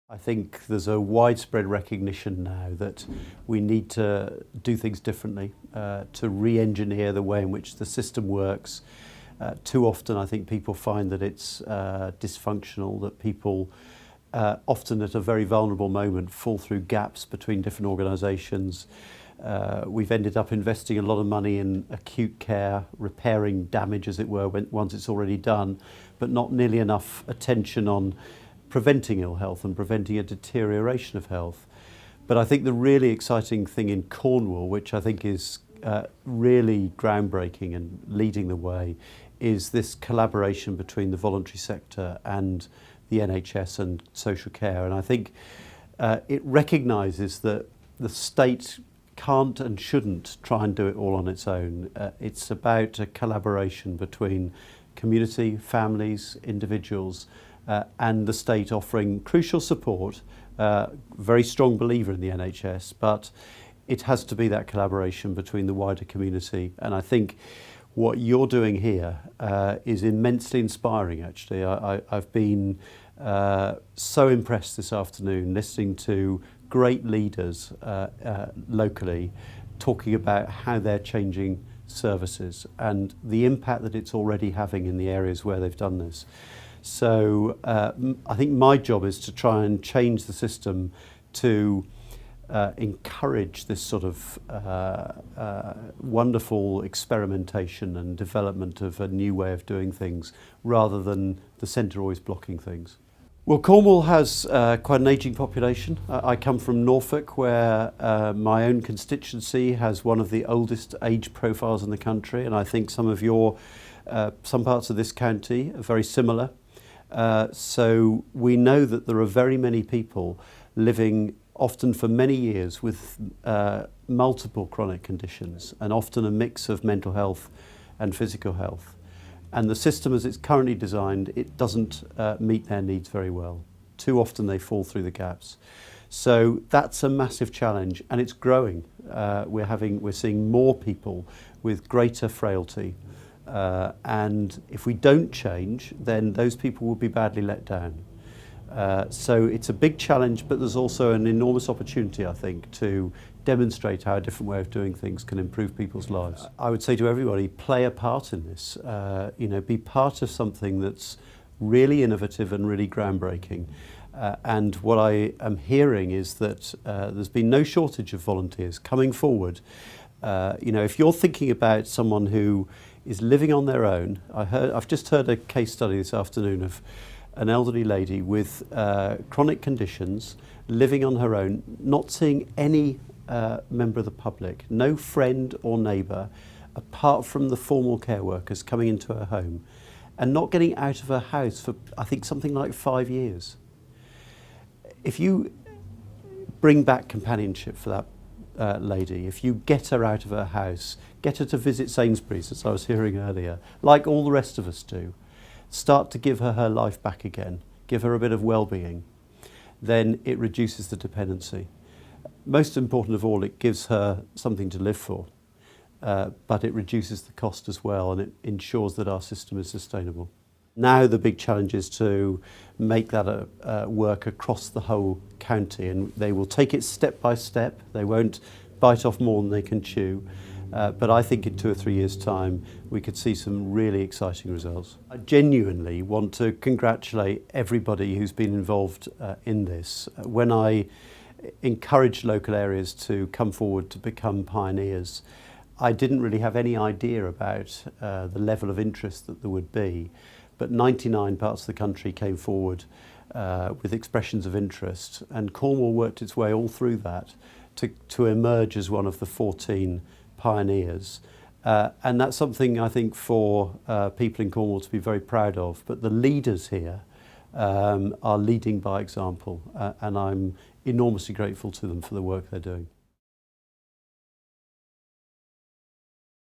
I think there's a widespread recognition now that we need to do things differently, to re-engineer the way in which the system works. Too often I think people find that it's dysfunctional, that people often at a very vulnerable moment fall through gaps between different organisations. We've ended up investing a lot of money in acute care, repairing damage as it were once it's already done, but not nearly enough attention on preventing ill health and preventing a deterioration of health. But I think the really exciting thing in Cornwall, which I think is really groundbreaking and leading the way, is this collaboration between the voluntary sector and the NHS and social care. And I think it recognises that the state can't and shouldn't try and do it all on its own. It's about a collaboration between community, families, individuals, and the state offering crucial support. Very strong believer in the NHS, but it has to be that collaboration between the wider community. And I think what you're doing here is immensely inspiring, actually. I've been so impressed this afternoon listening to great leaders locally talking about how they're changing services and the impact that it's already having in the areas where they've done this. So I think my job is to try and change the system to encourage this sort of wonderful experimentation and development of a new way of doing things rather than the centre always blocking things. Well, Cornwall has quite an ageing population. I come from Norfolk, where my own constituency has one of the oldest age profiles in the country, and I think some parts of this county are very similar. So we know that there are very many people living often for many years with multiple chronic conditions, and often a mix of mental health and physical health. And the system as it's currently designed, it doesn't meet their needs very well. Too often they fall through the gaps. So that's a massive challenge, and it's growing. We're seeing more people with greater frailty. And if we don't change, then those people will be badly let down. So it's a big challenge, but there's also an enormous opportunity, I think, to demonstrate how a different way of doing things can improve people's lives. I would say to everybody, play a part in this. Be part of something that's really innovative and really groundbreaking. And what I am hearing is that there's been no shortage of volunteers coming forward. If you're thinking about someone who is living on their own, I've just heard a case study this afternoon of an elderly lady with chronic conditions, living on her own, not seeing any member of the public, no friend or neighbour, apart from the formal care workers coming into her home, and not getting out of her house for, I think, something like 5 years. If you bring back companionship for that lady, if you get her out of her house, get her to visit Sainsbury's, as I was hearing earlier, like all the rest of us do, start to give her life back again, give her a bit of well-being, then it reduces the dependency. Most important of all, it gives her something to live for, but it reduces the cost as well, and it ensures that our system is sustainable. Now the big challenge is to make that work across the whole county, and they will take it step by step. They won't bite off more than they can chew. But I think in 2 or 3 years' time, we could see some really exciting results. I genuinely want to congratulate everybody who's been involved in this. When I encouraged local areas to come forward to become pioneers, I didn't really have any idea about the level of interest that there would be. But 99 parts of the country came forward with expressions of interest, and Cornwall worked its way all through that to emerge as one of the 14 pioneers. And that's something I think for people in Cornwall to be very proud of. But the leaders here are leading by example, and I'm enormously grateful to them for the work they're doing.